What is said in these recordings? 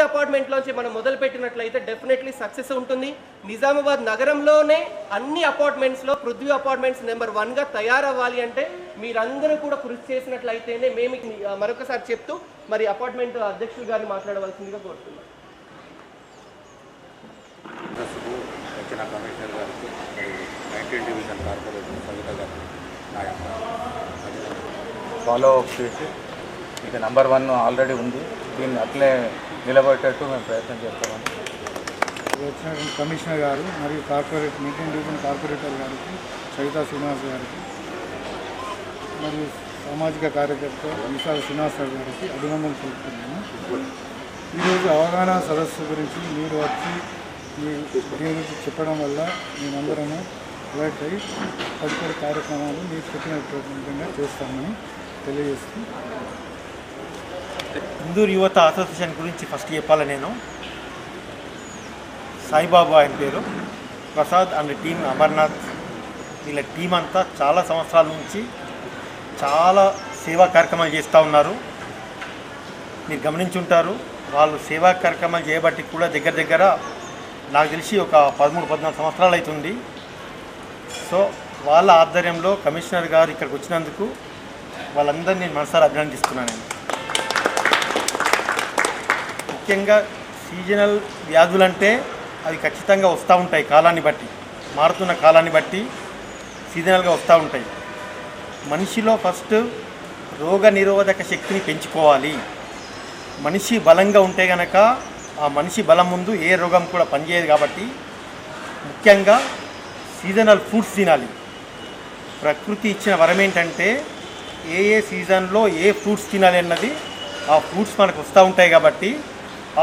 అపార్ట్మెంట్లోంచి మనం మొదలుపెట్టినట్లయితే definitely success ఉంటుంది. నిజామాబాద్ నగరంలోనే అన్ని అపార్ట్మెంట్స్లో పృథ్వీ అపార్ట్మెంట్స్ నెంబర్ 1గా తయారవ్వాలి అంటే మీరందరూ కూడా కృషి చేసినట్లయితేనే మేము మరొకసారి చెప్తూ మరి అపార్ట్మెంట్ అధ్యక్షులు గారిని మాట్లాడవలసిందిగా కోరుతున్నాం. కమిషనర్ గారికి 19 డివిజన్ కార్పొరేషన్ సవిత గారికి ఫాలో అప్ చేసి ఇక నెంబర్ 1 ఆల్రెడీ ఉంది, దీన్ని అట్లే నిలబెట్టేట్టు మేము ప్రయత్నం చేస్తామని వచ్చిన కమిషనర్ గారు మరియు 19 డివిజన్ కార్పొరేటర్ గారికి సవితా శ్రీనివాస్ గారికి మరియు సామాజిక కార్యకర్త విశాల శ్రీనివాస్ గారికి అభినందనలు తెలుపుతున్నాను. ఈరోజు అవగాహన సదస్సు గురించి మీరు వచ్చి దీని గురించి చెప్పడం వల్ల మేమందరము అలర్ట్ అయ్యి తదుపరి కార్యక్రమాలు మీరు చెప్పిన విధంగా చేస్తామని తెలియజేస్తూ హిందూ యువత అసోసియేషన్ గురించి ఫస్ట్ చెప్పాలి. నేను సాయిబాబా ఆయన పేరు, ప్రసాద్ అండ్ టీం, అమర్నాథ్, వీళ్ళ టీం అంతా చాలా సంవత్సరాల నుంచి చాలా సేవా కార్యక్రమాలు చేస్తూ ఉన్నారు. మీరు గమనించుంటారు, వాళ్ళు సేవా కార్యక్రమాలు చేయబట్టి కూడా దగ్గర దగ్గర నాకు తెలిసి ఒక 13-14 సంవత్సరాలు అవుతుంది. సో వాళ్ళ ఆధ్వర్యంలో కమిషనర్ గారు ఇక్కడికి వచ్చినందుకు వాళ్ళందరినీ నేను మనసారా అభినందిస్తున్నాను. నేను ముఖ్యంగా సీజనల్ వ్యాధులంటే అవి ఖచ్చితంగా వస్తూ ఉంటాయి, కాలాన్ని బట్టి, మారుతున్న కాలాన్ని బట్టి సీజనల్గా వస్తూ ఉంటాయి. మనిషిలో ఫస్ట్ రోగ నిరోధక శక్తిని పెంచుకోవాలి. మనిషి బలంగా ఉంటే కనుక ఆ మనిషి బలం ముందు ఏ రోగం కూడా పనిచేయదు. కాబట్టి ముఖ్యంగా సీజనల్ ఫ్రూట్స్ తినాలి. ప్రకృతి ఇచ్చిన వరం ఏంటంటే ఏ సీజన్లో ఏ ఫ్రూట్స్ తినాలి అన్నది ఆ ఫ్రూట్స్ మనకు వస్తూ ఉంటాయి. కాబట్టి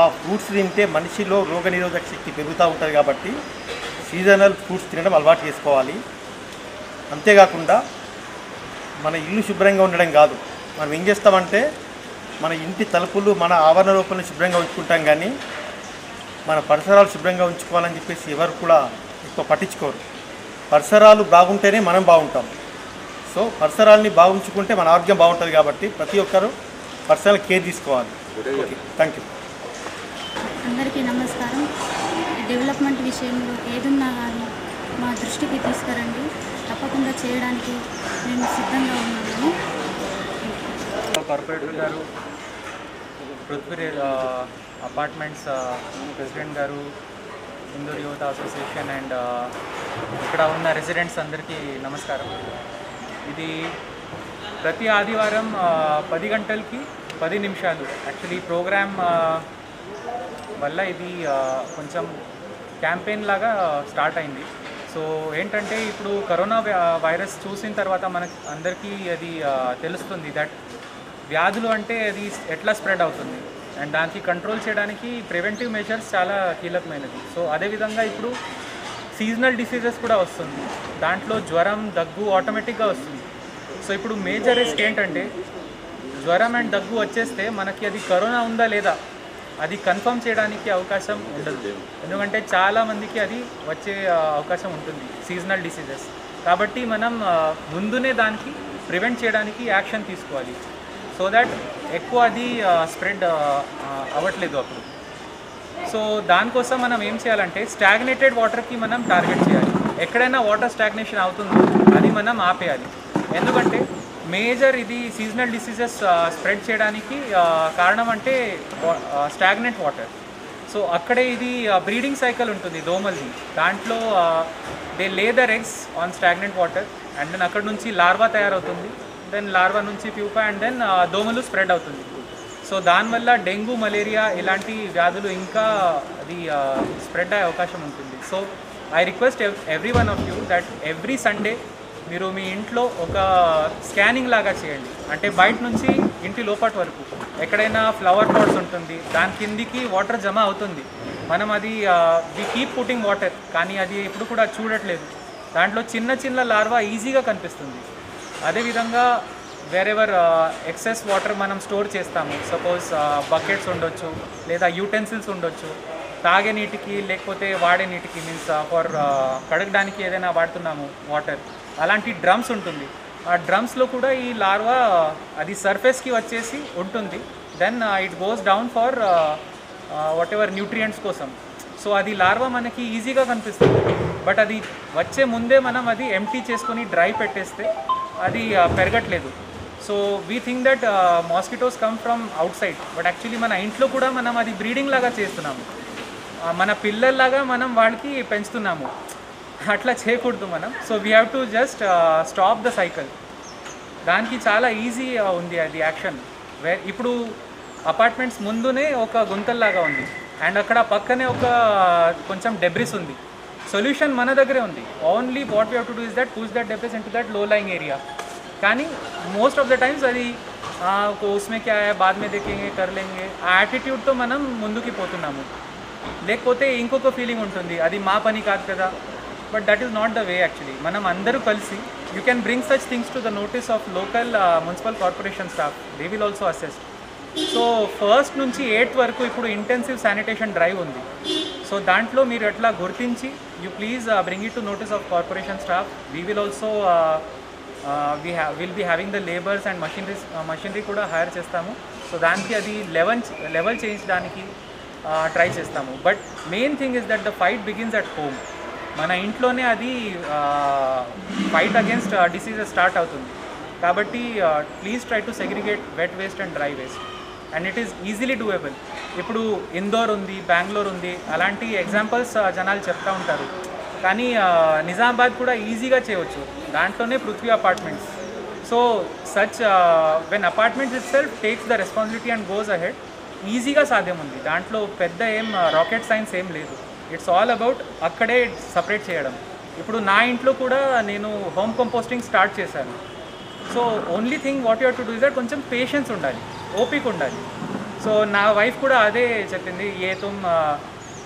ఆ ఫ్రూట్స్ తింటే మనిషిలో రోగనిరోధక శక్తి పెరుగుతూ ఉంటుంది. కాబట్టి సీజనల్ ఫ్రూట్స్ తినడం అలవాటు చేసుకోవాలి. అంతేకాకుండా మన ఇల్లు శుభ్రంగా ఉండడం కాదు, మనం ఏం చేస్తామంటే మన ఇంటి తలుపులు, మన ఆవరణ లోపల శుభ్రంగా ఉంచుకుంటాం, కానీ మన పరిసరాలు శుభ్రంగా ఉంచుకోవాలని చెప్పేసి ఎవరు కూడా ఎక్కువ పట్టించుకోరు. పరిసరాలు బాగుంటేనే మనం బాగుంటాం. సో పరిసరాలని బాగుంచుకుంటే మన ఆరోగ్యం బాగుంటుంది. కాబట్టి ప్రతి ఒక్కరూ పర్సనల్ కేర్ తీసుకోవాలి. Thank you. అందరికీ నమస్కారం. డెవలప్మెంట్ విషయంలో ఏదున్నా కానీ మా దృష్టికి తీసుకురండి, తప్పకుండా చేయడానికి మేము సిద్ధంగా ఉన్నాము. కార్పొరేటర్ గారు, పృథ్వీ అపార్ట్మెంట్స్ ప్రెసిడెంట్ గారు, హిందూ యువత అసోసియేషన్ అండ్ ఇక్కడ ఉన్న రెసిడెంట్స్ అందరికీ నమస్కారం. ఇది ప్రతి ఆదివారం 10 గంటలకి 10 నిమిషాలు యాక్చువల్లీ ప్రోగ్రామ్ వల్ల ఇది కొంచెం క్యాంపెయిన్ లాగా స్టార్ట్ అయింది. సో ఏంటంటే ఇప్పుడు కరోనా వైరస్ చూసిన తర్వాత మనకు అందరికీ అది తెలుస్తుంది దట్ వ్యాధులు అంటే అది ఎట్లా స్ప్రెడ్ అవుతుంది అండ్ దానికి కంట్రోల్ చేయడానికి ప్రివెంటివ్ మెజర్స్ చాలా కీలకమైనది. సో అదేవిధంగా ఇప్పుడు సీజనల్ డిసీజెస్ కూడా వస్తుంది, దాంట్లో జ్వరం, దగ్గు ఆటోమేటిక్గా వస్తుంది. సో ఇప్పుడు మేజర్ రిస్క్ ఏంటంటే జ్వరం అండ్ దగ్గు వచ్చేస్తే మనకి అది కరోనా ఉందా లేదా అది కన్ఫర్మ్ చేయడానికి అవకాశం ఉండదు, ఎందుకంటే చాలామందికి అది వచ్చే అవకాశం ఉంటుంది సీజనల్ డిసీజెస్. కాబట్టి మనం ముందునే దానికి ప్రివెంట్ చేయడానికి యాక్షన్ తీసుకోవాలి సో దట్ ఎక్కువ అది స్ప్రెడ్ అవ్వట్లేదు అప్పుడు. సో దానికోసం మనం ఏం చేయాలంటే స్టాగ్నేటెడ్ వాటర్కి మనం టార్గెట్ చేయాలి. ఎక్కడైనా వాటర్ స్టాగ్నేషన్ అవుతుందో అది మనం ఆపేయాలి. ఎందుకంటే మేజర్ ఇది సీజనల్ డిసీజెస్ స్ప్రెడ్ చేయడానికి కారణం అంటే స్టాగ్నెంట్ వాటర్. సో అక్కడే ఇది బ్రీడింగ్ సైకిల్ ఉంటుంది దోమల్ది, దాంట్లో they lay their eggs on stagnant water and then అక్కడ నుంచి లార్వా తయారవుతుంది, దెన్ లార్వా నుంచి ప్యూపా అండ్ దెన్ దోమలు స్ప్రెడ్ అవుతుంది. సో దానివల్ల డెంగ్యూ, మలేరియా ఇలాంటి వ్యాధులు ఇంకా అది స్ప్రెడ్ అయ్యే అవకాశం ఉంటుంది. So I request every one of you that every Sunday మీరు మీ ఇంట్లో ఒక స్కానింగ్ లాగా చేయండి. అంటే బయట నుంచి ఇంటి లోపటి వరకు ఎక్కడైనా ఫ్లవర్ పాట్స్ ఉంటుంది, దాని కిందికి వాటర్ జమ అవుతుంది, మనం అది వి కీప్ పుట్టింగ్ వాటర్, కానీ అది ఎప్పుడు కూడా చూడట్లేదు. దాంట్లో చిన్న చిన్న లార్వా ఈజీగా కనిపిస్తుంది. అదేవిధంగా వేరెవర్ ఎక్సెస్ వాటర్ మనం స్టోర్ చేస్తాము, సపోజ్ బకెట్స్ ఉండొచ్చు లేదా యూటెన్సిల్స్ ఉండొచ్చు, తాగే నీటికి లేకపోతే వాడే నీటికి మీన్స్ ఫర్ కడగడానికి ఏదైనా వాడుతున్నాము వాటర్, అలాంటి డ్రమ్స్ ఉంటుంది. ఆ డ్రమ్స్లో కూడా ఈ లార్వా అది సర్ఫేస్కి వచ్చేసి ఉంటుంది. Then it goes down for whatever nutrients కోసం. సో అది లార్వా మనకి ఈజీగా కనిపిస్తుంది, బట్ అది వచ్చే ముందే మనం అది ఎంటీ చేసుకొని డ్రై పెట్టేస్తే అది పెరగట్లేదు. So we think that mosquitoes come from outside, but actually మన ఇంట్లో కూడా మనం అది బ్రీడింగ్ లాగా చేస్తున్నాము, మన పిల్లల్లాగా మనం వాళ్ళకి పెంచుతున్నాము. అట్లా చేయకూడదు మనం. So we have to just stop the cycle. దానికి చాలా ఈజీ ఉంది అది యాక్షన్. ఇప్పుడు అపార్ట్మెంట్స్ ముందునే ఒక గుంతల్లాగా ఉంది అండ్ అక్కడ పక్కనే ఒక కొంచెం డెబ్రిస్ ఉంది. సొల్యూషన్ మన దగ్గరే ఉంది. Only what we have to do is that push that debris in to that లో లైంగ్ ఏరియా. కానీ మోస్ట్ ఆఫ్ ద టైమ్స్ అది ఉస్మే క్యా హై బాద్ మే దేఖేంగే కర్ లేంగే ఆ యాటిట్యూడ్తో మనం ముందుకి పోతున్నాము. లేకపోతే ఇంకొక ఫీలింగ్ ఉంటుంది, అది మా పని కాదు కదా, but that is not the way actually. మనం అందరూ కలిసి you can bring such things to the notice of local municipal corporation staff, they will also assess. So 1st నుంచి 8th వరకు ఇప్పుడు ఇంటెన్సివ్ శానిటేషన్ డ్రైవ్ ఉంది. సో దాంట్లో మీరు ఎట్లా గుర్తించి you please bring it to notice of corporation staff. We will also will be having the labours and machinery కూడా hire చేస్తాము. సో దానికి అది లెవెల్ చేయించడానికి ట్రై చేస్తాము. But main thing is that the fight begins at home. మన ఇంట్లోనే అది fight against diseases start అవుతుంది. కాబట్టి please try to segregate wet waste and dry waste, and it is easily doable. ఇప్పుడు ఇందోర్ ఉంది, బెంగళూరు ఉంది, అలాంటి ఎగ్జాంపుల్స్ జనాలు చెప్తూ ఉంటారు. కానీ నిజామాబాద్ కూడా ఈజీగా చేయవచ్చు, దాంట్లోనే Prithvi apartments. So such when apartments it self takes the responsibility and goes ahead, ఈజీగా సాధ్యం ఉంది. దాంట్లో పెద్ద రాకెట్ సైన్స్ ఏం లేదు. ఇట్స్ ఆల్ అబౌట్ అక్కడే సపరేట్ చేయడం. ఇప్పుడు నా ఇంట్లో కూడా నేను హోమ్ కంపోస్టింగ్ స్టార్ట్ చేశాను. So only thing what you have to do is that కొంచెం పేషెన్స్ ఉండాలి, ఓపిక ఉండాలి. సో నా వైఫ్ కూడా అదే చెప్పింది, ఏ తుమ్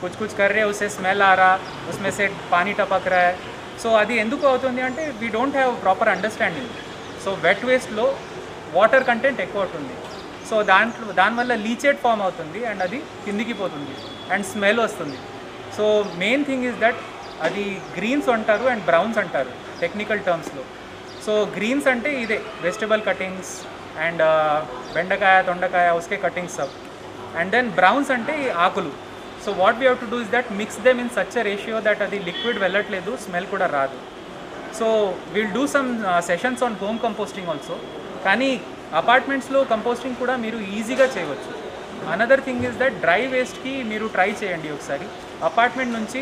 కుచ్ కుచ్ కర్ రే ఉసే స్మెల్ ఆ రా ఉస్మే సే పానీ టపక్ రా. సో అది ఎందుకు అవుతుంది అంటే we don't have proper understanding. So wet వేస్ట్లో వాటర్ కంటెంట్ ఎక్కువ అవుతుంది. సో దానివల్ల లీచేట్ ఫామ్ అవుతుంది అండ్ అది కిందికి పోతుంది అండ్ స్మెల్ వస్తుంది. So main thing is that అది గ్రీన్స్ అంటారు అండ్ బ్రౌన్స్ అంటారు టెక్నికల్ టర్మ్స్లో. సో గ్రీన్స్ అంటే ఇదే వెజిటబుల్ కటింగ్స్ అండ్ బెండకాయ తొండకాయ ఉస్కే కటింగ్స్ సబ్, అండ్ దెన్ బ్రౌన్స్ అంటే ఆకులు. So what we have to do is that mix them in such a ratio that అది లిక్విడ్ వెళ్ళట్లేదు, స్మెల్ కూడా రాదు. So will do some sessions on home composting also. కానీ అపార్ట్మెంట్స్లో కంపోస్టింగ్ కూడా మీరు ఈజీగా చేయవచ్చు. Another thing is that dry వేస్ట్కి మీరు ట్రై చేయండి ఒకసారి. అపార్ట్మెంట్ నుంచి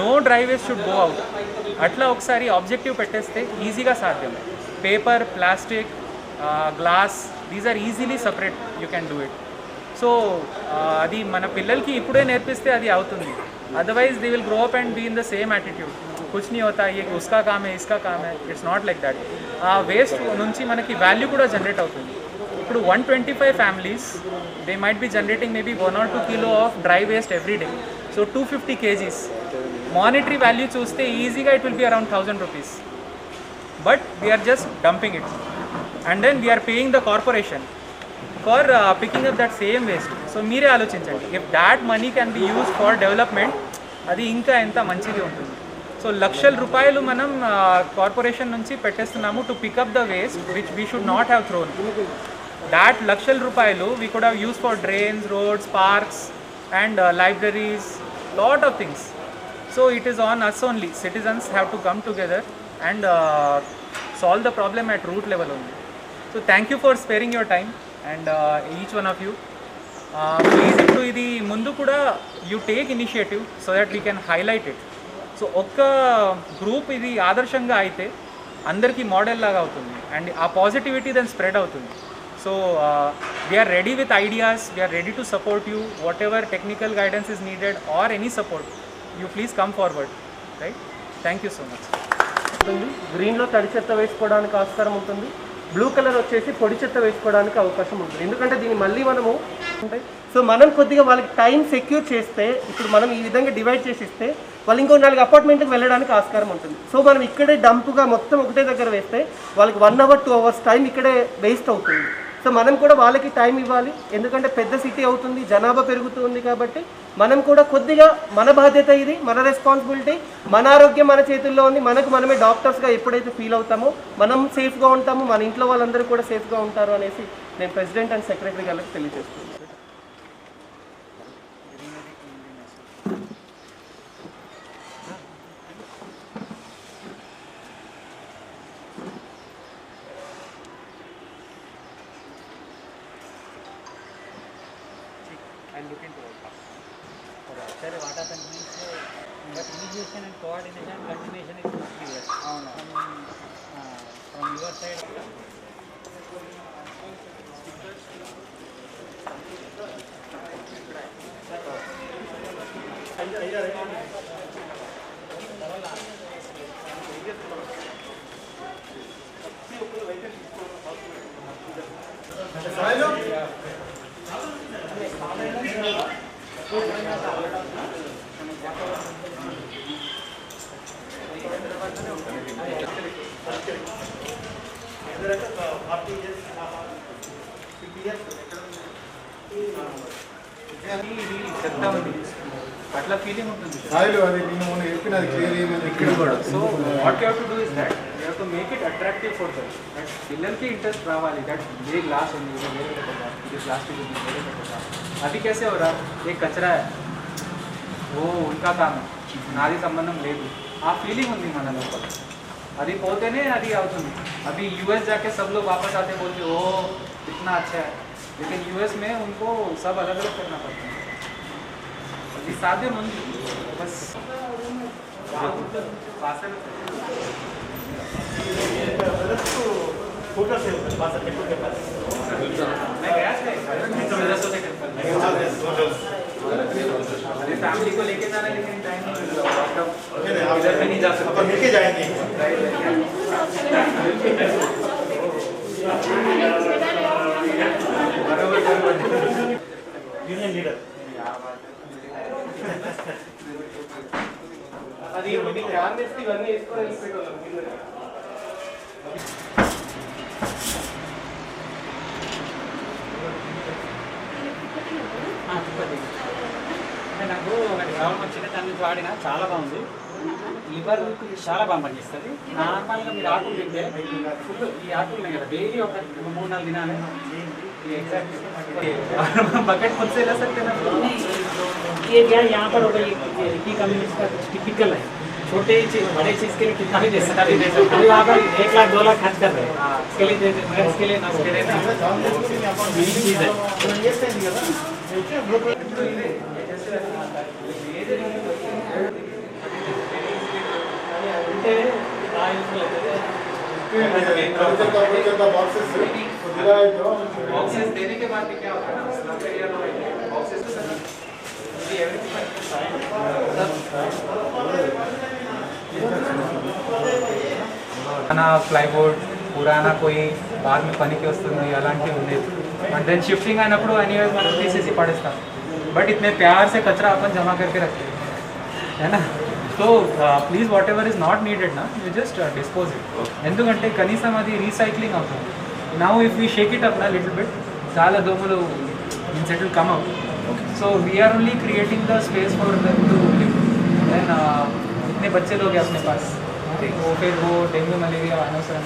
no dry waste should go out, అట్లా ఒకసారి ఆబ్జెక్టివ్ పెట్టేస్తే ఈజీగా సాధ్యం. Paper, plastic, glass, these are easily separate, you can do it. So అది మన పిల్లలకి ఇప్పుడే నేర్పిస్తే అది అవుతుంది. Otherwise they will grow up and be in the same attitude, కుచ్ నీ హోతా, ఏ ఉస్కా కామ్ హై ఇస్కా కామ్ హై. It's not like that. ఆ వేస్ట్ నుంచి మనకి వాల్యూ కూడా జనరేట్ అవుతుంది. ఇప్పుడు 125 families, they might be generating maybe 1 or 2 kilo of dry waste every day. So 250 kgs. Monetary value చూస్తే ఈజీగా it will be around 1000 rupees. But we're just dumping it and then we're paying the corporation for picking up that same waste. So మీరే ఆలోచించండి, if that money can be use for development, అది ఇంకా ఎంత మంచిది ఉంటుంది. So లక్షల రూపాయలు మనం కార్పొరేషన్ నుంచి పెట్టేస్తున్నాము to pick up the waste which we should not have thrown. That లక్షల రూపాయలు we could have use for drains, roads, parks and libraries, lot of things. So it is on us only. Citizens have to come together and solve the problem at root level only. So thank you for sparing your time and each one of you. Please ఇప్పుడు ఇది ముందు కూడా you take initiative so that we can highlight it. So ఒక్క group ఇది ఆదర్శంగా అయితే అందరికీ model లాగా అవుతుంది అండ్ ఆ పాజిటివిటీ దెన్ స్ప్రెడ్ అవుతుంది. So we are ready with ideas, we are ready to support you, whatever technical guidance is needed or any support, you please come forward, right? Thank you so much. గ్రీన్లో తడి చెత్త వేసుకోవడానికి ఆస్కారం ఉంటుంది, blue colour వచ్చేసి పొడి చెత్త వేసుకోవడానికి అవకాశం ఉంటుంది. ఎందుకంటే దీన్ని మళ్ళీ మనము ఉంటాయి. సో మనం కొద్దిగా వాళ్ళకి టైం సెక్యూర్ చేస్తే, ఇప్పుడు మనం ఈ విధంగా డివైడ్ చేసి ఇస్తే వాళ్ళు ఇంకో 4 అపార్ట్మెంట్కి వెళ్ళడానికి ఆస్కారం ఉంటుంది. సో మనం ఇక్కడే డంప్గా మొత్తం ఒకటే దగ్గర వేస్తే వాళ్ళకి 1 hour 2 hours టైం ఇక్కడే వేస్ట్ అవుతుంది. సో మనం కూడా వాళ్ళకి టైం ఇవ్వాలి, ఎందుకంటే పెద్ద సిటీ అవుతుంది, జనాభా పెరుగుతుంది. కాబట్టి మనం కూడా కొద్దిగా మన బాధ్యత ఇది, మన రెస్పాన్సిబిలిటీ, మన ఆరోగ్యం మన చేతుల్లో ఉంది. మనకు మనమే డాక్టర్స్గా ఎప్పుడైతే ఫీల్ అవుతామో మనం సేఫ్గా ఉంటాము, మన ఇంట్లో వాళ్ళందరూ కూడా సేఫ్గా ఉంటారు అనేసి నేను ప్రెసిడెంట్ అండ్ సెక్రటరీ గారికి తెలియజేస్తున్నాను. I'll look into it. Sir, what happens means, but initiation and coordination and continuation is clear. From your side. చెప్తా ఉంది అట్లా ఫీలింగ్ ఉంటుంది సాయిలు అది నేను మొన్న చెప్పిన అది క్లియర్ అయ్యింది ఇక్కడ కూడా. So what you have to do is that you have to make it attractive for that. పిల్లలకి ఇంట్రెస్ట్ రావాలి దట్ ये ग्लास ఉంది ఇది వేరే పెట్టదా ఇది ప్లాస్టిక్ ఉంది వేరే పెట్టదా అది कैसे हो रहा ये कचरा है वो उनका काम है నాది సంబంధం లేదు ఆ ఫీలింగ్ ఉంది మన లోపల అది పోతేనే అది అవుతుంది अभी यूएस जाके सब लोग वापस आते बोलते ओ कितना अच्छा है लेकिन यूएस में उनको सब अलग अलग करना पड़ता है అది సాధ్యం ఉంది బస్ फैमिली को लेके जाना है लेकिन टाइम इधर पे नहीं जा सकते लेके जाएंगे यूनियन लीडर అది ఇవన్నీ ధ్యానం చేస్తే ఇవన్నీ వేసుకొని వెళ్ళిపోయేవాళ్ళం అంటే నాకు ఒకటి ప్రాబ్లం వచ్చింది దాని నుంచి వాడిన చాలా బాగుంది లివర్ చాలా బాగా పనిచేస్తుంది నార్మల్గా మీరు ఆకులు తింటే ఫుడ్ ఈ ఆకులు ఉన్నాయి కదా డైలీ ఒక 3-4 దినాలు एग्जैक्टली बकेट खुद से ले सकते हैं ना ये क्या यहाँ पर होगा ये की कम्युनिस्ट का टिपिकल है छोटे चीज बड़े चीज के लिए कितना भी दे सकता है अभी वहाँ पर 1 लाख 2 लाख खर्च कर रहे हैं इसके लिए दे मगर इसके लिए ना यही चीज़ है बॉक्सेस देने के बाद क्या होता है ना स्लग एरिया में बॉक्सेस तो सर ये पुराना प्लाईवुड पुराना कोई बाद में పనికి వస్తుంది అలాంటివి ఉండేది అండ్ దెన్ షిఫ్టింగ్ అయినప్పుడు ఎనీవే మనం తీసేసి పడేస్తాం बट इतने प्यार से कचरा अपन जमा करके रखते हैं है ना तो please what ever is not needed ना यू जस्ट डिस्पोज इट ఎందుకంటే కనీసం అది రీసైక్లింగ్ అవుతుంది now if we shake it up a little bit చాలా దోమలు means it will come out so we are only creating the space for them to live then इतने बच्चे लोग हैं अपने पास वो फिर वो डेंगू मलेरिया अनवसरम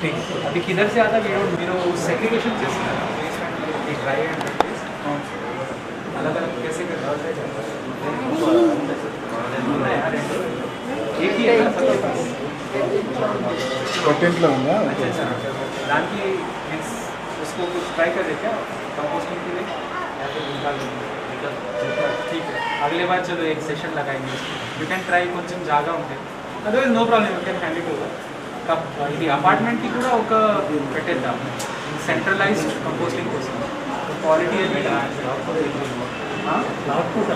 ठीक अभी किधर से आता we don't segregation system dry and अलग अलग कैसे करते एक ही है सबके पास कंटेंटలో ఉందా अच्छा अच्छा दानी मीन्स उसको कुछ ट्राई कर दें क्या कंपोस्टिंग के लिए या फिर निकाल देंगे ठीक है अगले बार चलो एक सेशन लगाएंगे यू कैन ट्राई కొంచెం జాగా ఉంటే otherwise no problem you can handle it ఇది అపార్ట్మెంట్కి కూడా ఒక పెట్టేద్దాం సెంట్రలైజ్డ్ కంపోస్టింగ్ కోసం क्वालिटी है आउटपुट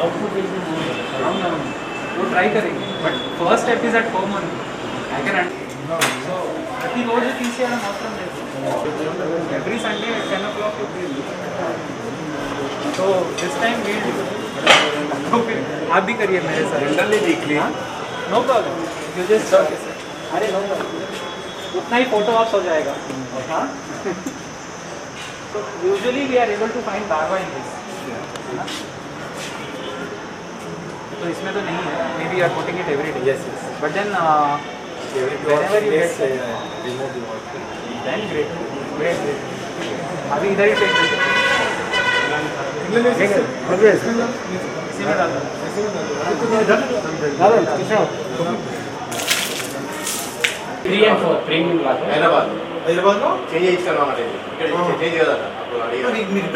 అవునవును वो ट्राई करेंगे but first step is at home only I can so ప్రతిరోజు తీసేయడం అవసరం లేదు एवरी संडे 10 o'clock तो दिस टाइम वील तो फिर आप भी करिए मेरे साथ generally weekly no problem you just अरे नो प्रॉब्लम उतना ही फोटो ऑप्स हो जाएगा हाँ so usually we are able to find larva in this तो इसमें तो नहीं है maybe are putting it every day yes but then whenever you get remove the water then great अभी इधर ही टेक करते इसी में डाल दो 3 and 4 ప్రీమియం లాగా హైదరాబాద్లో చేంజ్ చేయించుకున్నాం అంటే ఇక్కడ చేంజ్ కదా అప్పుడు అడిగాను మీరు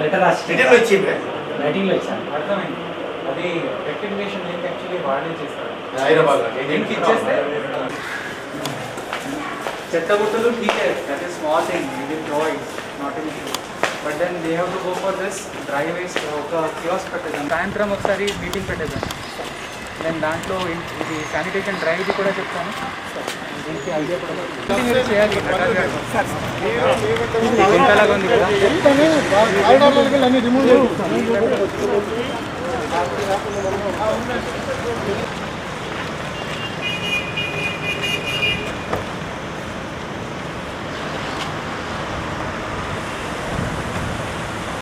లెటర్ రాసి రిటర్న్ వచ్చింది రైటింగ్లో ఇచ్చాను. అర్థమైంది. అది రెక్టిఫికేషన్ లింక్ యాక్చువల్లీ వాళ్ళే చేస్తారు. హైదరాబాద్ లింక్ ఇచ్చేస్తే చెత్త బుట్టలు ఠీకే, దట్ ఈస్ స్మాల్ థింగ్, ఇది provide not in issue. But then they have to go for this dry waste. ఒక కియోస్క్ పెట్టేద్దాం, సాయంత్రం ఒకసారి మీటింగ్ పెట్టేద్దాం. నేను దాంట్లో ఇది శానిటేషన్ డ్రైవ్ది కూడా చెప్తాను. దీనికి ఐడియా కూడా మీరు చేయాలి. గుంటలాగా ఉంది కదా, అన్ని రిమూవ్ చేస్తాను.